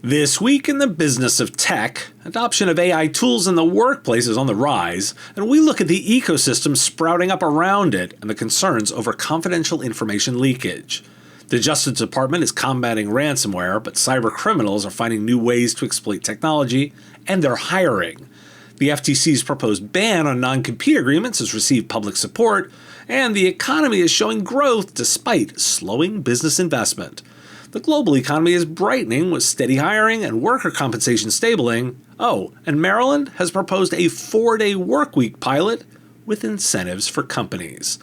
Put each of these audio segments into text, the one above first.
This week in the business of tech, adoption of AI tools in the workplace is on the rise, and we look at the ecosystem sprouting up around it and the concerns over confidential information leakage. The Justice Department is combating ransomware, but cybercriminals are finding new ways to exploit technology, and they're hiring. The FTC's proposed ban on non-compete agreements has received public support, and the economy is showing growth despite slowing business investment. The global economy is brightening with steady hiring and worker compensation stabilizing. Oh, and Maryland has proposed a 4-day workweek pilot with incentives for companies.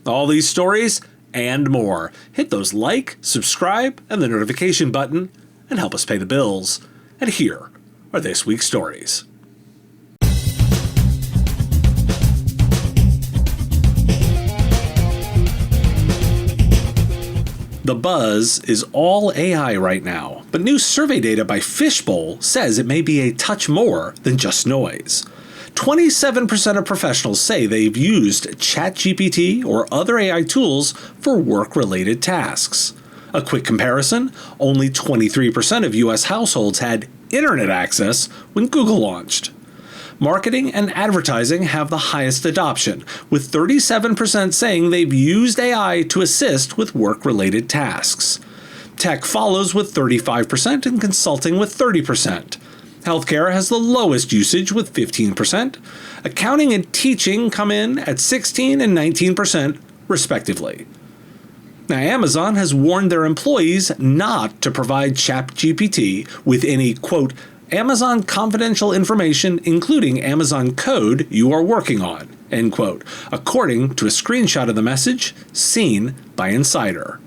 All these stories and more. Hit those like, subscribe, and the notification button, and help us pay the bills. And here are this week's stories. The buzz is all AI right now, but new survey data by Fishbowl says it may be a touch more than just noise. 27% of professionals say they've used ChatGPT or other AI tools for work-related tasks. A quick comparison, only 23% of US households had internet access when Google launched. Marketing and advertising have the highest adoption, with 37% saying they've used AI to assist with work-related tasks. Tech follows with 35% and consulting with 30%. Healthcare has the lowest usage with 15%. Accounting and teaching come in at 16% and 19%, respectively. Now, Amazon has warned their employees not to provide ChatGPT with any, quote, Amazon confidential information, including Amazon code you are working on, end quote, according to a screenshot of the message seen by Insider.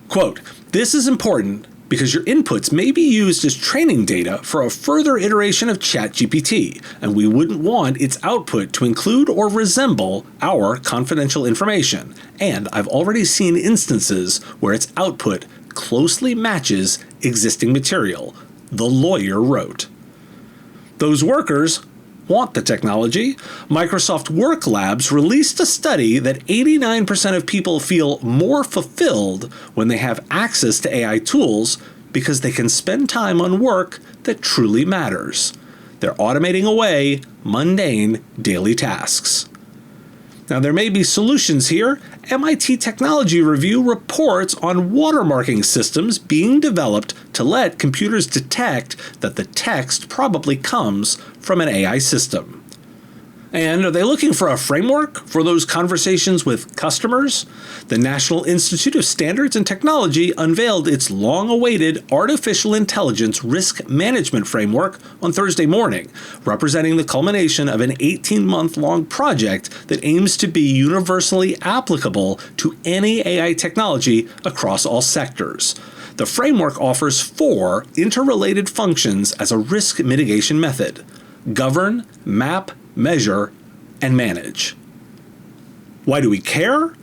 Quote, this is important because your inputs may be used as training data for a further iteration of ChatGPT, and we wouldn't want its output to include or resemble our confidential information. And I've already seen instances where its output closely matches existing material, the lawyer wrote. Those workers want the technology. Microsoft Work Labs released a study that 89% of people feel more fulfilled when they have access to AI tools because they can spend time on work that truly matters. They're automating away mundane daily tasks. Now, there may be solutions here. MIT Technology Review reports on watermarking systems being developed to let computers detect that the text probably comes from an AI system. And are they looking for a framework for those conversations with customers? The National Institute of Standards and Technology unveiled its long-awaited Artificial Intelligence Risk Management Framework on Thursday morning, representing the culmination of an 18-month-long project that aims to be universally applicable to any AI technology across all sectors. The framework offers 4 interrelated functions as a risk mitigation method: govern, map, measure, and manage. Why do we care?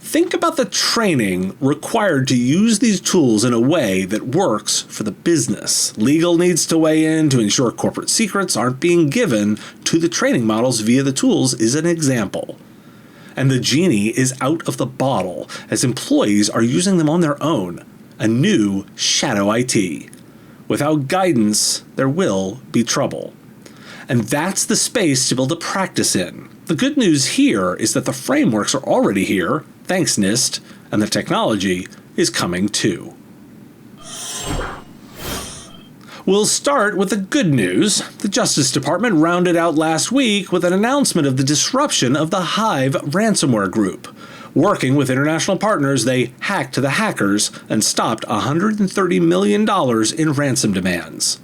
Think about the training required to use these tools in a way that works for the business. Legal needs to weigh in to ensure corporate secrets aren't being given to the training models via the tools is an example. And the genie is out of the bottle as employees are using them on their own, a new shadow IT. Without guidance, there will be trouble. And that's the space to build a practice in. The good news here is that the frameworks are already here, thanks NIST, and the technology is coming too. We'll start with the good news. The Justice Department rounded out last week with an announcement of the disruption of the Hive ransomware group. Working with international partners, they hacked the hackers and stopped $130 million in ransom demands.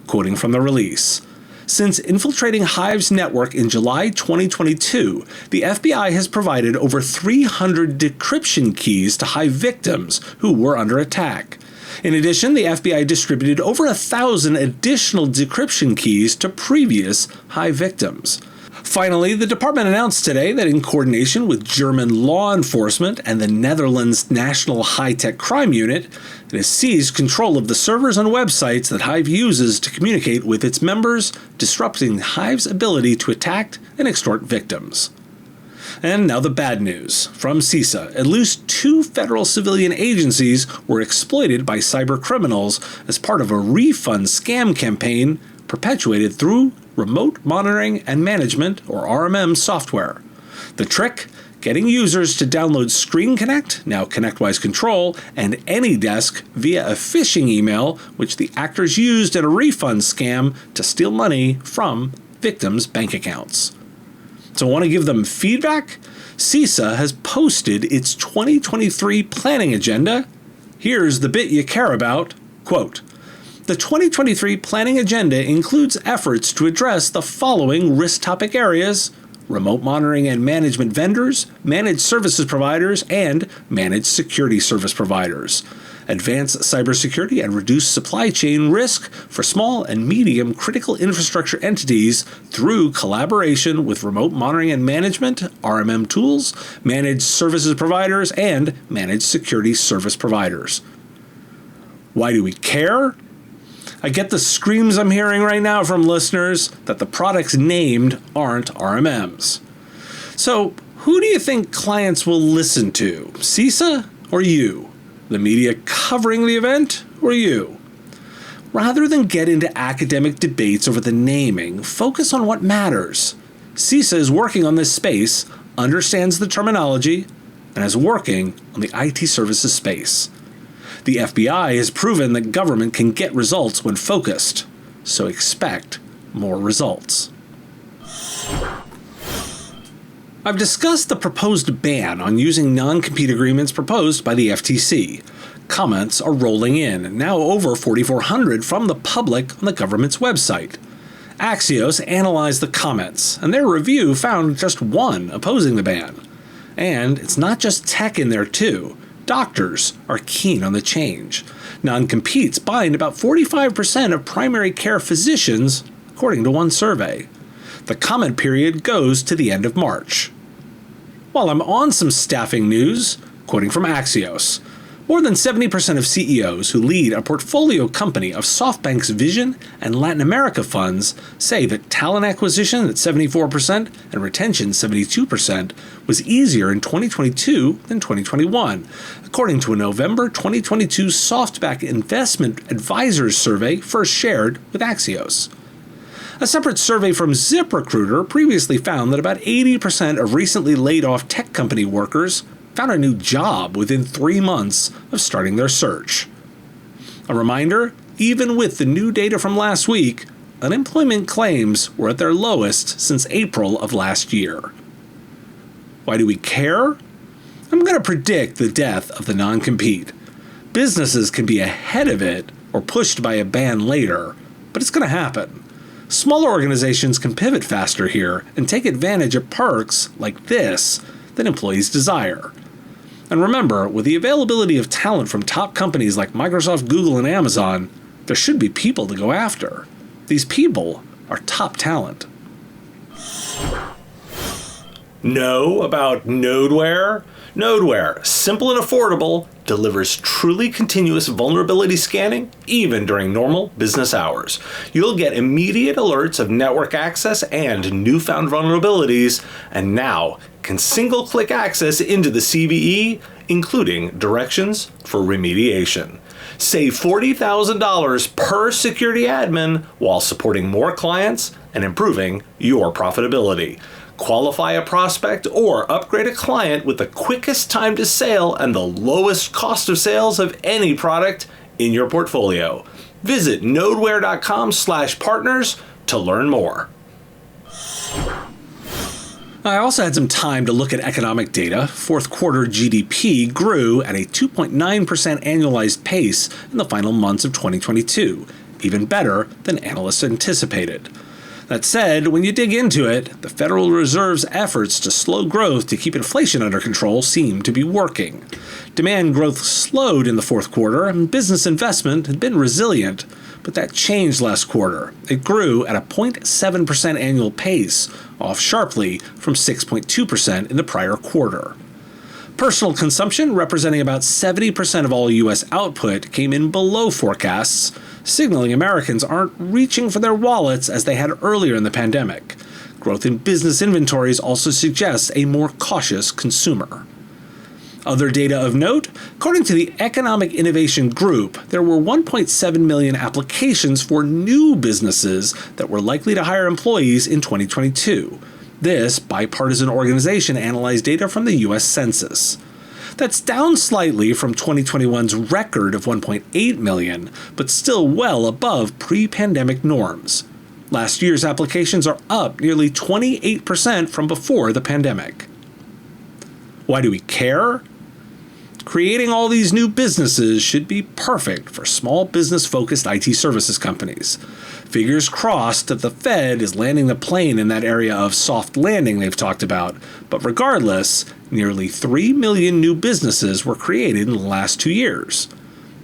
Quoting from the release, since infiltrating Hive's network in July 2022, the FBI has provided over 300 decryption keys to Hive victims who were under attack. In addition, the FBI distributed over 1,000 additional decryption keys to previous Hive victims. Finally, the department announced today that in coordination with German law enforcement and the Netherlands National High-Tech Crime Unit, it has seized control of the servers and websites that Hive uses to communicate with its members, disrupting Hive's ability to attack and extort victims. And now the bad news. From CISA, at least 2 federal civilian agencies were exploited by cybercriminals as part of a refund scam campaign perpetuated through remote monitoring and management, or RMM, software. The trick? Getting users to download Screen Connect, now ConnectWise Control, and AnyDesk via a phishing email, which the actors used in a refund scam to steal money from victims' bank accounts. So want to give them feedback? CISA has posted its 2023 planning agenda. Here's the bit you care about. Quote, "The 2023 planning agenda includes efforts to address the following risk topic areas: remote monitoring and management vendors, managed services providers, and managed security service providers. Advance cybersecurity and reduce supply chain risk for small and medium critical infrastructure entities through collaboration with remote monitoring and management, RMM tools, managed services providers, and managed security service providers." Why do we care? I get the screams I'm hearing right now from listeners that the products named aren't RMMs. So, who do you think clients will listen to? CISA or you? The media covering the event or you? Rather than get into academic debates over the naming, focus on what matters. CISA is working on this space, understands the terminology, and is working on the IT services space. The FBI has proven that government can get results when focused, so expect more results. I've discussed the proposed ban on using non-compete agreements proposed by the FTC. Comments are rolling in, now over 4,400 from the public on the government's website. Axios analyzed the comments, and their review found just one opposing the ban. And it's not just tech in there too. Doctors are keen on the change. Non-competes bind about 45% of primary care physicians, according to one survey. The comment period goes to the end of March. While I'm on some staffing news, quoting from Axios, more than 70% of CEOs who lead a portfolio company of SoftBank's Vision and Latin America funds say that talent acquisition at 74% and retention 72% was easier in 2022 than 2021, according to a November 2022 SoftBank Investment Advisors survey first shared with Axios. A separate survey from ZipRecruiter previously found that about 80% of recently laid off tech company workers found a new job within 3 months of starting their search. A reminder, even with the new data from last week, unemployment claims were at their lowest since April of last year. Why do we care? I'm going to predict the death of the non-compete. Businesses can be ahead of it or pushed by a ban later, but it's going to happen. Smaller organizations can pivot faster here and take advantage of perks like this that employees desire. And remember, with the availability of talent from top companies like Microsoft, Google, and Amazon, there should be people to go after. These people are top talent. Know about Nodeware? Nodeware, simple and affordable, delivers truly continuous vulnerability scanning even during normal business hours. You'll get immediate alerts of network access and newfound vulnerabilities, and now can single-click access into the CVE, including directions for remediation. Save $40,000 per security admin while supporting more clients and improving your profitability. Qualify a prospect or upgrade a client with the quickest time to sale and the lowest cost of sales of any product in your portfolio. Visit nodeware.com/partners to learn more. I also had some time to look at economic data. Fourth quarter GDP grew at a 2.9% annualized pace in the final months of 2022, even better than analysts anticipated. That said, when you dig into it, the Federal Reserve's efforts to slow growth to keep inflation under control seem to be working. Demand growth slowed in the fourth quarter, and business investment had been resilient, but that changed last quarter. It grew at a 0.7% annual pace, off sharply from 6.2% in the prior quarter. Personal consumption, representing about 70% of all U.S. output, came in below forecasts, signaling Americans aren't reaching for their wallets as they had earlier in the pandemic. Growth in business inventories also suggests a more cautious consumer. Other data of note, according to the Economic Innovation Group, there were 1.7 million applications for new businesses that were likely to hire employees in 2022. This bipartisan organization analyzed data from the U.S. Census. That's down slightly from 2021's record of 1.8 million, but still well above pre-pandemic norms. Last year's applications are up nearly 28% from before the pandemic. Why do we care? Creating all these new businesses should be perfect for small business-focused IT services companies. Fingers crossed that the Fed is landing the plane in that area of soft landing they've talked about, but regardless, nearly 3 million new businesses were created in the last 2 years.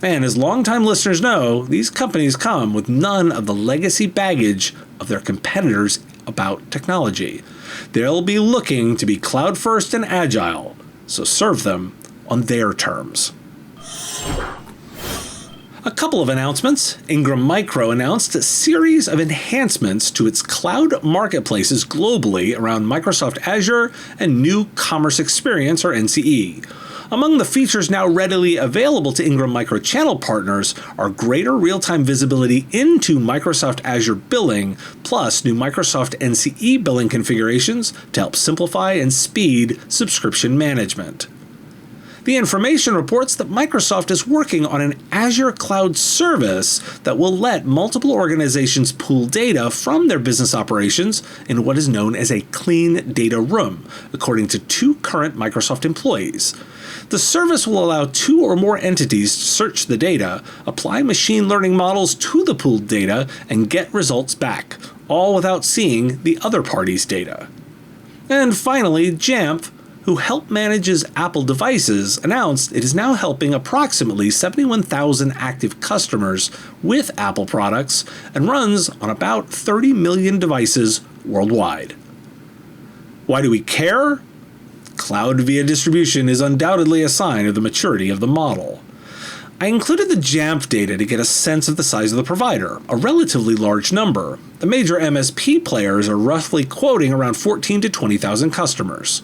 And as longtime listeners know, these companies come with none of the legacy baggage of their competitors about technology. They'll be looking to be cloud-first and agile, so serve them on their terms. A couple of announcements. Ingram Micro announced a series of enhancements to its cloud marketplaces globally around Microsoft Azure and New Commerce Experience, or NCE. Among the features now readily available to Ingram Micro channel partners are greater real-time visibility into Microsoft Azure billing, plus new Microsoft NCE billing configurations to help simplify and speed subscription management. The information reports that Microsoft is working on an Azure cloud service that will let multiple organizations pool data from their business operations in what is known as a clean data room, according to 2 current Microsoft employees. The service will allow 2 or more entities to search the data, apply machine learning models to the pooled data, and get results back, all without seeing the other party's data. And finally, Jamf, who help manages Apple devices, announced it is now helping approximately 71,000 active customers with Apple products and runs on about 30 million devices worldwide. Why do we care? Cloud via distribution is undoubtedly a sign of the maturity of the model. I included the Jamf data to get a sense of the size of the provider, a relatively large number. The major MSP players are roughly quoting around 14 to 20,000 customers.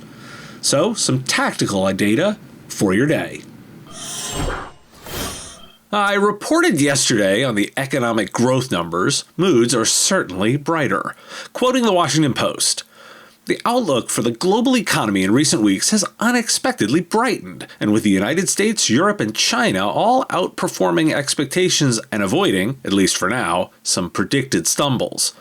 So, some tactical data for your day. I reported yesterday on the economic growth numbers. Moods are certainly brighter. Quoting the Washington Post, "The outlook for the global economy in recent weeks has unexpectedly brightened, and with the United States, Europe, and China all outperforming expectations and avoiding, at least for now, some predicted stumbles.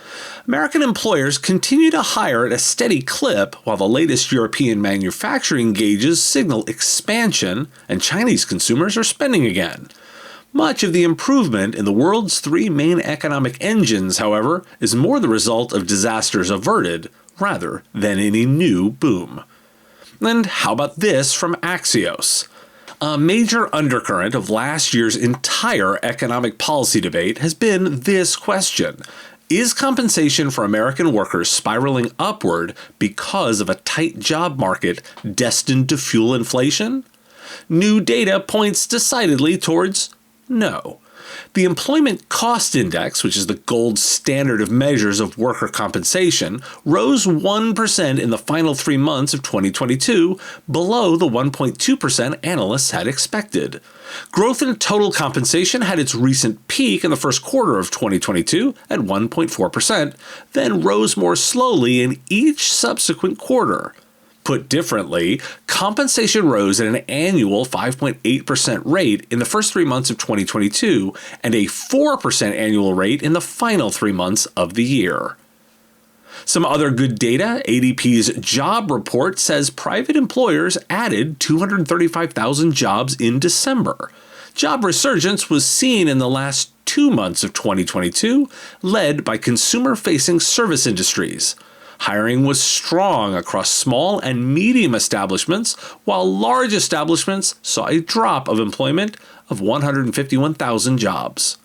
American employers continue to hire at a steady clip, while the latest European manufacturing gauges signal expansion, and Chinese consumers are spending again. Much of the improvement in the world's 3 main economic engines, however, is more the result of disasters averted rather than any new boom." And how about this from Axios? A major undercurrent of last year's entire economic policy debate has been this question: is compensation for American workers spiraling upward because of a tight job market destined to fuel inflation? New data points decidedly towards no. The Employment Cost Index, which is the gold standard of measures of worker compensation, rose 1% in the final 3 months of 2022, below the 1.2% analysts had expected. Growth in total compensation had its recent peak in the first quarter of 2022 at 1.4%, then rose more slowly in each subsequent quarter. Put differently, compensation rose at an annual 5.8% rate in the first 3 months of 2022 and a 4% annual rate in the final 3 months of the year. Some other good data: ADP's job report says private employers added 235,000 jobs in December. Job resurgence was seen in the last 2 months of 2022, led by consumer-facing service industries. Hiring was strong across small and medium establishments, while large establishments saw a drop of employment of 151,000 jobs.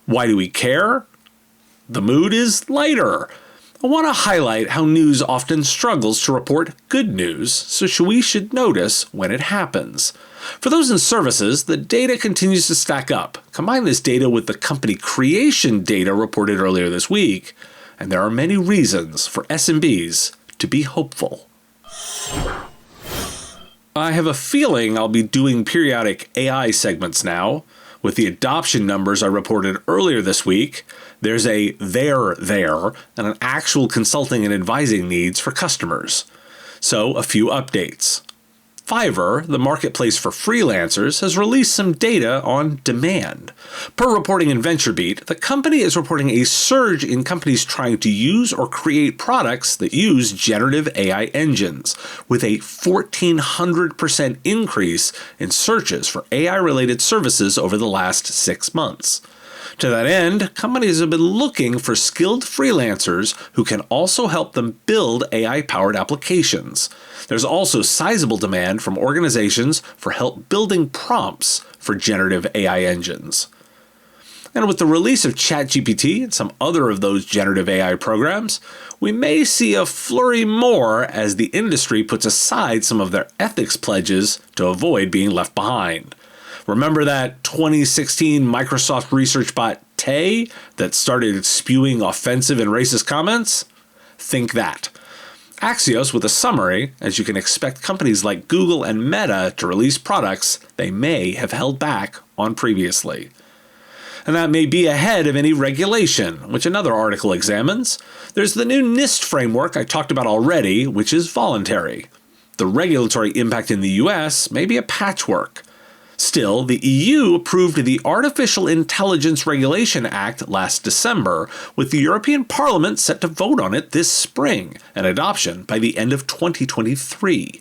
Why do we care? The mood is lighter. I want to highlight how news often struggles to report good news, so we should notice when it happens. For those in services, the data continues to stack up. Combine this data with the company creation data reported earlier this week, and there are many reasons for SMBs to be hopeful. I have a feeling I'll be doing periodic AI segments now. With the adoption numbers I reported earlier this week, there's a there and an actual consulting and advising needs for customers. So, a few updates. Fiverr, the marketplace for freelancers, has released some data on demand. Per reporting in VentureBeat, the company is reporting a surge in companies trying to use or create products that use generative AI engines, with a 1,400% increase in searches for AI-related services over the last 6 months. To that end, companies have been looking for skilled freelancers who can also help them build AI-powered applications. There's also sizable demand from organizations for help building prompts for generative AI engines. And with the release of ChatGPT and some other of those generative AI programs, we may see a flurry more as the industry puts aside some of their ethics pledges to avoid being left behind. Remember that 2016 Microsoft research bot Tay that started spewing offensive and racist comments? Think that. Axios with a summary, as you can expect companies like Google and Meta to release products they may have held back on previously. And that may be ahead of any regulation, which another article examines. There's the new NIST framework I talked about already, which is voluntary. The regulatory impact in the US may be a patchwork. Still, the EU approved the Artificial Intelligence Regulation Act last December, with the European Parliament set to vote on it this spring, and adoption by the end of 2023.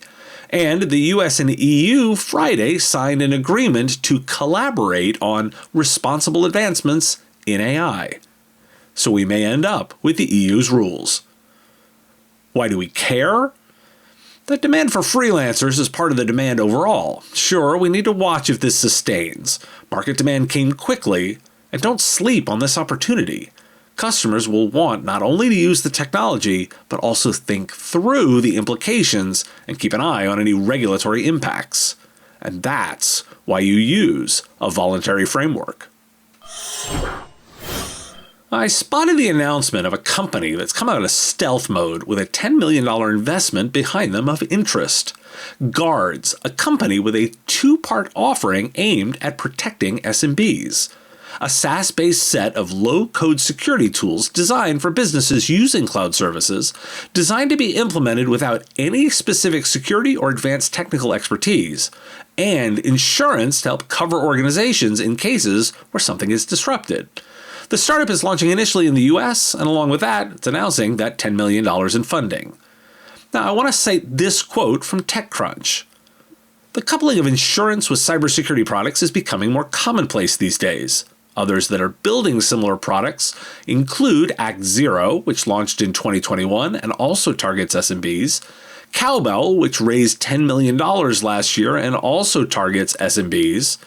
And the US and EU Friday signed an agreement to collaborate on responsible advancements in AI. So we may end up with the EU's rules. Why do we care? The demand for freelancers is part of the demand overall. Sure, we need to watch if this sustains. Market demand came quickly, and don't sleep on this opportunity. Customers will want not only to use the technology, but also think through the implications and keep an eye on any regulatory impacts. And that's why you use a voluntary framework. I spotted the announcement of a company that's come out of stealth mode with a $10 million investment behind them of interest. Guardz, a company with a two-part offering aimed at protecting SMBs. A SaaS-based set of low-code security tools designed for businesses using cloud services, designed to be implemented without any specific security or advanced technical expertise, and insurance to help cover organizations in cases where something is disrupted. The startup is launching initially in the US, and along with that, it's announcing that $10 million in funding. Now, I want to cite this quote from TechCrunch. The coupling of insurance with cybersecurity products is becoming more commonplace these days. Others that are building similar products include Act Zero, which launched in 2021 and also targets SMBs, Cowbell, which raised $10 million last year and also targets SMBs,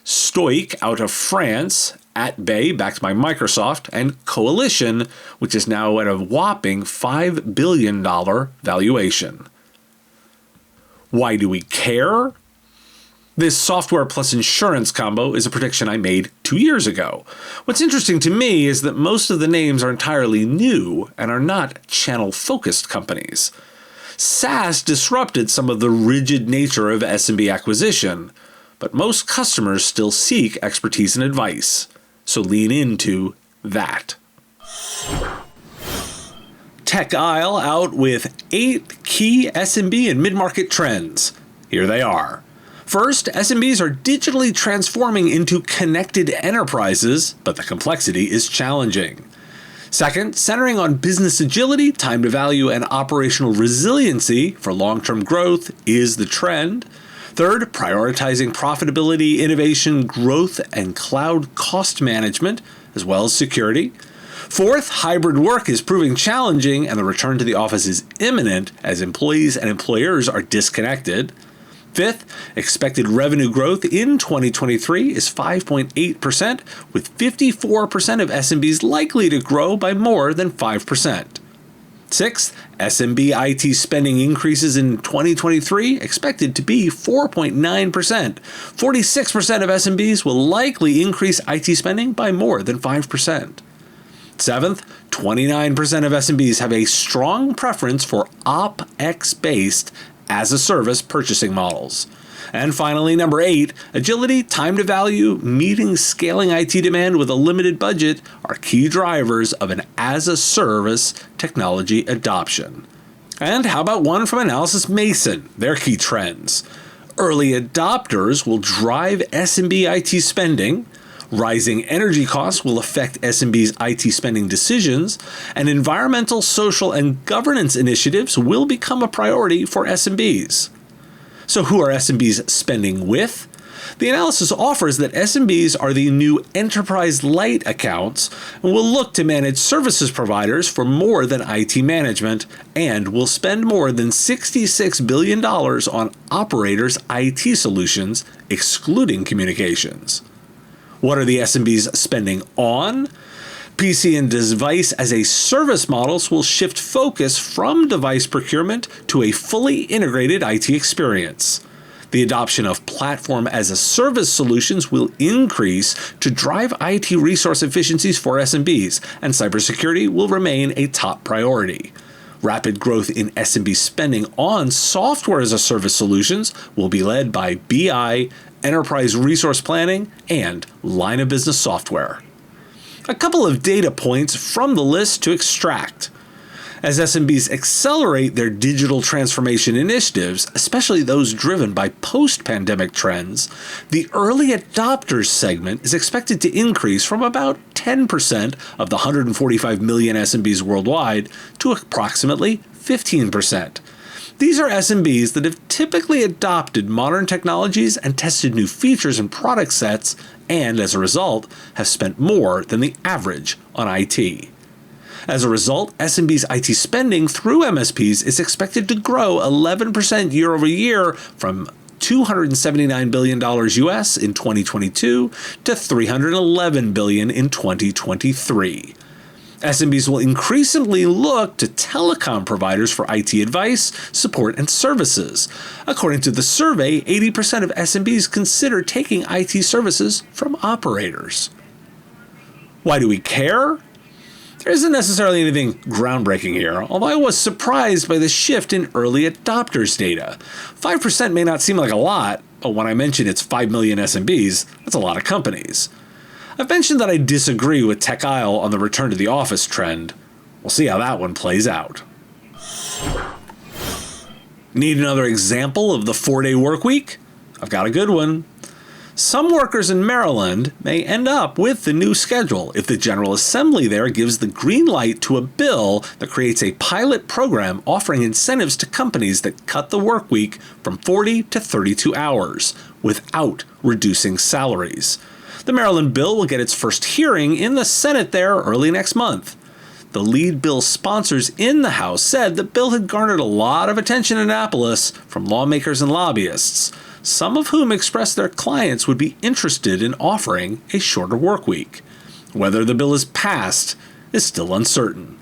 Stoic out of France, AtBay, backed by Microsoft, and Coalition, which is now at a whopping $5 billion valuation. Why do we care? This software plus insurance combo is a prediction I made 2 years ago. What's interesting to me is that most of the names are entirely new and are not channel-focused companies. SaaS disrupted some of the rigid nature of SMB acquisition, but most customers still seek expertise and advice, so lean into that. Tech Isle out with 8 key SMB and midmarket trends. Here they are. First, SMBs are digitally transforming into connected enterprises, but the complexity is challenging. Second, centering on business agility, time to value, and operational resiliency for long-term growth is the trend. Third, prioritizing profitability, innovation, growth, and cloud cost management, as well as security. Fourth, hybrid work is proving challenging, and the return to the office is imminent as employees and employers are disconnected. Fifth, expected revenue growth in 2023 is 5.8%, with 54% of SMBs likely to grow by more than 5%. Sixth, SMB IT spending increases in 2023 expected to be 4.9%. 46% of SMBs will likely increase IT spending by more than 5%. Seventh, 29% of SMBs have a strong preference for OpEx-based as-a-service purchasing models. And finally, number 8, agility, time to value, meeting scaling IT demand with a limited budget are key drivers of an as-a-service technology adoption. And how about one from Analysis Mason, their key trends? Early adopters will drive SMB IT spending, rising energy costs will affect SMBs' IT spending decisions, and environmental, social, and governance initiatives will become a priority for SMBs. So who are SMBs spending with? The analysis offers that SMBs are the new enterprise light accounts and will look to manage services providers for more than IT management and will spend more than $66 billion on operators' IT solutions, excluding communications. What are the SMBs spending on? PC and device as a service models will shift focus from device procurement to a fully integrated IT experience. The adoption of platform as a service solutions will increase to drive IT resource efficiencies for SMBs, and cybersecurity will remain a top priority. Rapid growth in SMB spending on software as a service solutions will be led by BI, enterprise resource planning, and line of business software. A couple of data points from the list to extract. As SMBs accelerate their digital transformation initiatives, especially those driven by post-pandemic trends, the early adopters segment is expected to increase from about 10% of the 145 million SMBs worldwide to approximately 15%. These are SMBs that have typically adopted modern technologies and tested new features and product sets, and as a result, have spent more than the average on IT. As a result, SMB's IT spending through MSPs is expected to grow 11% year over year from $279 billion US in 2022 to $311 billion in 2023. SMBs will increasingly look to telecom providers for IT advice, support, and services. According to the survey, 80% of SMBs consider taking IT services from operators. Why do we care? There isn't necessarily anything groundbreaking here, although I was surprised by the shift in early adopters data. 5% may not seem like a lot, but when I mention it's 5 million SMBs, that's a lot of companies. I've mentioned that I disagree with Tech Isle on the return to the office trend. We'll see how that one plays out. Need another example of the 4-day work week? I've got a good one. Some workers in Maryland may end up with the new schedule if the General Assembly there gives the green light to a bill that creates a pilot program offering incentives to companies that cut the work week from 40 to 32 hours without reducing salaries. The Maryland bill will get its first hearing in the Senate there early next month. The lead bill sponsors in the House said the bill had garnered a lot of attention in Annapolis from lawmakers and lobbyists, some of whom expressed their clients would be interested in offering a shorter work week. Whether the bill is passed is still uncertain.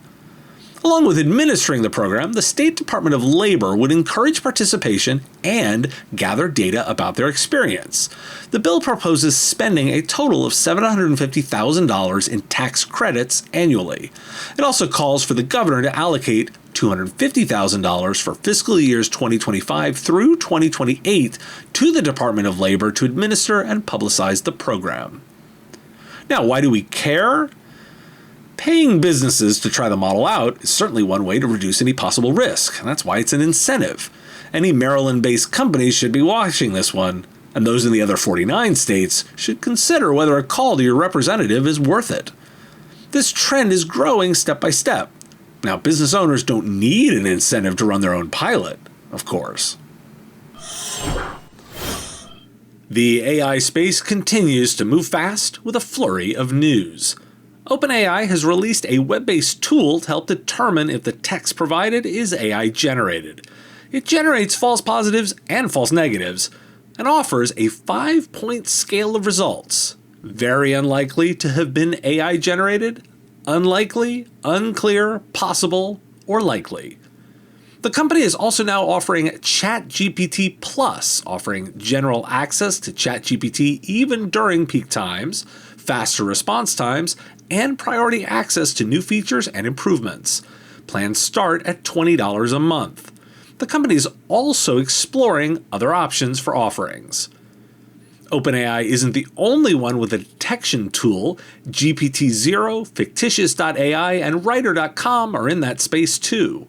Along with administering the program, the State Department of Labor would encourage participation and gather data about their experience. The bill proposes spending a total of $750,000 in tax credits annually. It also calls for the governor to allocate $250,000 for fiscal years 2025 through 2028 to the Department of Labor to administer and publicize the program. Now, why do we care? Paying businesses to try the model out is certainly one way to reduce any possible risk, and that's why it's an incentive. Any Maryland-based companies should be watching this one, and those in the other 49 states should consider whether a call to your representative is worth it. This trend is growing step by step. Now, business owners don't need an incentive to run their own pilot, of course. The AI space continues to move fast with a flurry of news. OpenAI has released a web-based tool to help determine if the text provided is AI-generated. It generates false positives and false negatives, and offers a 5-point scale of results. Very unlikely to have been AI-generated, unlikely, unclear, possible, or likely. The company is also now offering ChatGPT Plus, offering general access to ChatGPT even during peak times, faster response times, and priority access to new features and improvements. Plans start at $20 a month. The company is also exploring other options for offerings. OpenAI isn't the only one with a detection tool. GPT-0, Fictitious.ai, and Writer.com are in that space too.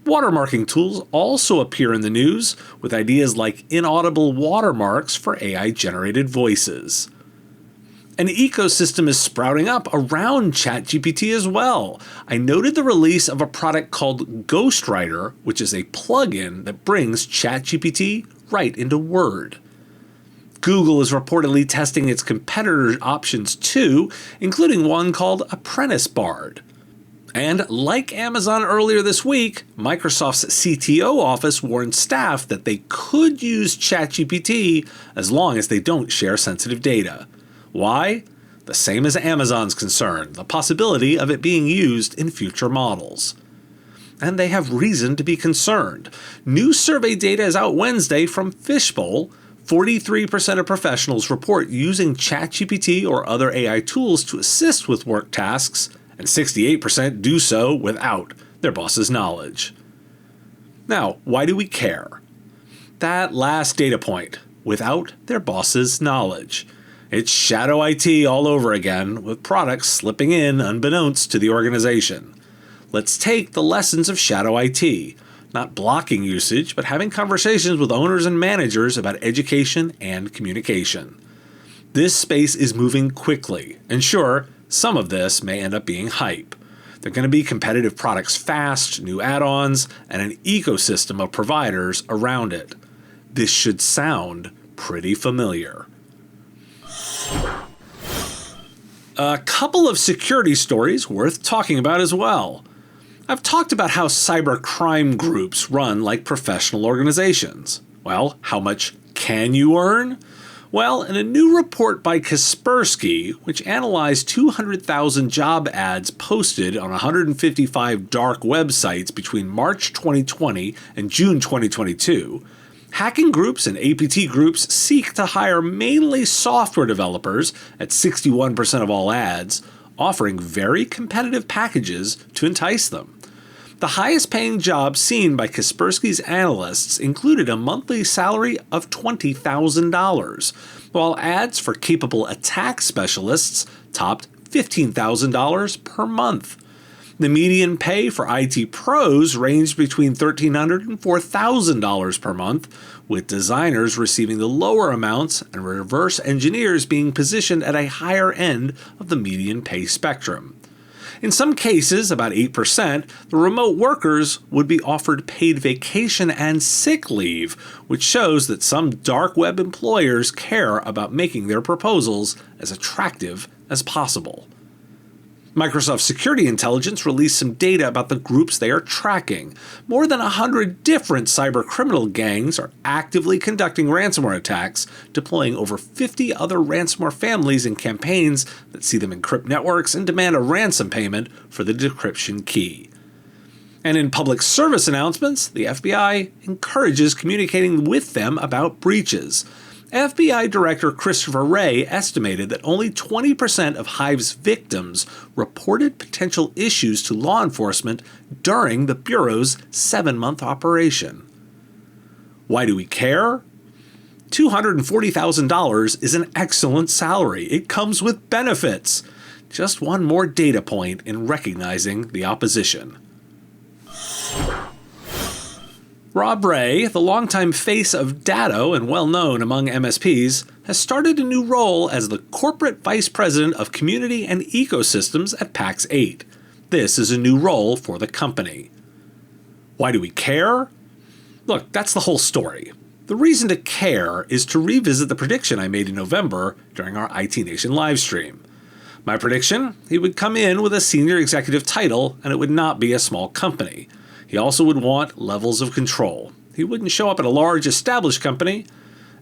Watermarking tools also appear in the news, with ideas like inaudible watermarks for AI-generated voices. An ecosystem is sprouting up around ChatGPT as well. I noted the release of a product called Ghostwriter, which is a plugin that brings ChatGPT right into Word. Google is reportedly testing its competitor options too, including one called Apprentice Bard. And like Amazon earlier this week, Microsoft's CTO office warned staff that they could use ChatGPT as long as they don't share sensitive data. Why? The same as Amazon's concern, the possibility of it being used in future models. And they have reason to be concerned. New survey data is out Wednesday from Fishbowl. 43% of professionals report using ChatGPT or other AI tools to assist with work tasks, and 68% do so without their boss's knowledge. Now, why do we care? That last data point, without their boss's knowledge. It's shadow IT all over again, with products slipping in unbeknownst to the organization. Let's take the lessons of shadow IT, not blocking usage, but having conversations with owners and managers about education and communication. This space is moving quickly, and sure, some of this may end up being hype. There are going to be competitive products fast, new add-ons, and an ecosystem of providers around it. This should sound pretty familiar. A couple of security stories worth talking about as well. I've talked about how cybercrime groups run like professional organizations. Well, how much can you earn? Well, in a new report by Kaspersky, which analyzed 200,000 job ads posted on 155 dark websites between March 2020 and June 2022, hacking groups and APT groups seek to hire mainly software developers at 61% of all ads, offering very competitive packages to entice them. The highest paying jobs seen by Kaspersky's analysts included a monthly salary of $20,000, while ads for capable attack specialists topped $15,000 per month. The median pay for IT pros ranged between $1,300 and $4,000 per month, with designers receiving the lower amounts and reverse engineers being positioned at a higher end of the median pay spectrum. In some cases, about 8%, the remote workers would be offered paid vacation and sick leave, which shows that some dark web employers care about making their proposals as attractive as possible. Microsoft Security Intelligence released some data about the groups they are tracking. More than 100 different cybercriminal gangs are actively conducting ransomware attacks, deploying over 50 other ransomware families in campaigns that see them encrypt networks and demand a ransom payment for the decryption key. And in public service announcements, the FBI encourages communicating with them about breaches. FBI Director Christopher Wray estimated that only 20% of Hive's victims reported potential issues to law enforcement during the Bureau's 7-month operation. Why do we care? $240,000 is an excellent salary. It comes with benefits. Just one more data point in recognizing the opposition. Rob Ray, the longtime face of Datto and well-known among MSPs, has started a new role as the Corporate Vice President of Community and Ecosystems at PAX 8. This is a new role for the company. Why do we care? Look, that's the whole story. The reason to care is to revisit the prediction I made in November during our IT Nation livestream. My prediction? He would come in with a senior executive title and it would not be a small company. He also would want levels of control. He wouldn't show up at a large established company,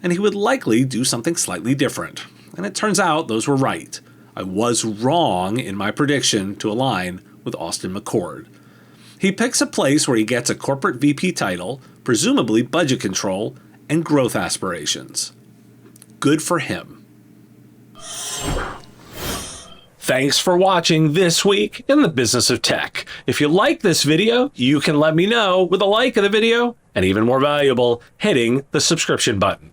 and he would likely do something slightly different. And it turns out those were right. I was wrong in my prediction to align with Austin McCord. He picks a place where he gets a corporate VP title, presumably budget control, and growth aspirations. Good for him. Thanks for watching This Week in the Business of Tech. If you like this video, you can let me know with a like of the video, and even more valuable, hitting the subscription button.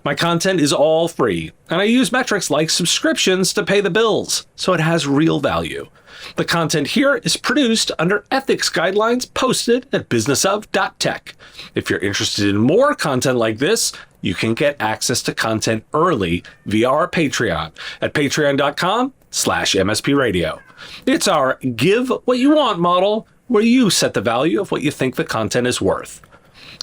My content is all free, and I use metrics like subscriptions to pay the bills, so it has real value. The content here is produced under ethics guidelines posted at businessof.tech. If you're interested in more content like this, you can get access to content early via our Patreon at patreon.com/MSPradio. It's our give what you want model, where you set the value of what you think the content is worth.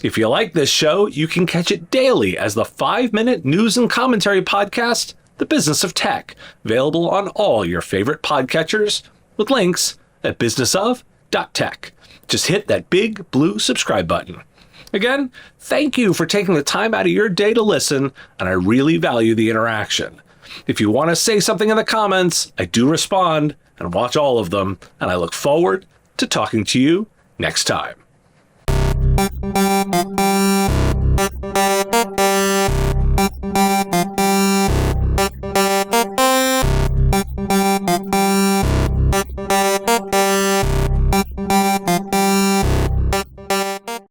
If you like this show, you can catch it daily as the 5-minute news and commentary podcast, The Business of Tech, available on all your favorite podcatchers with links at businessof.tech. Just hit that big blue subscribe button. Again, thank you for taking the time out of your day to listen, and I really value the interaction. If you want to say something in the comments, I do respond and watch all of them, and I look forward to talking to you next time.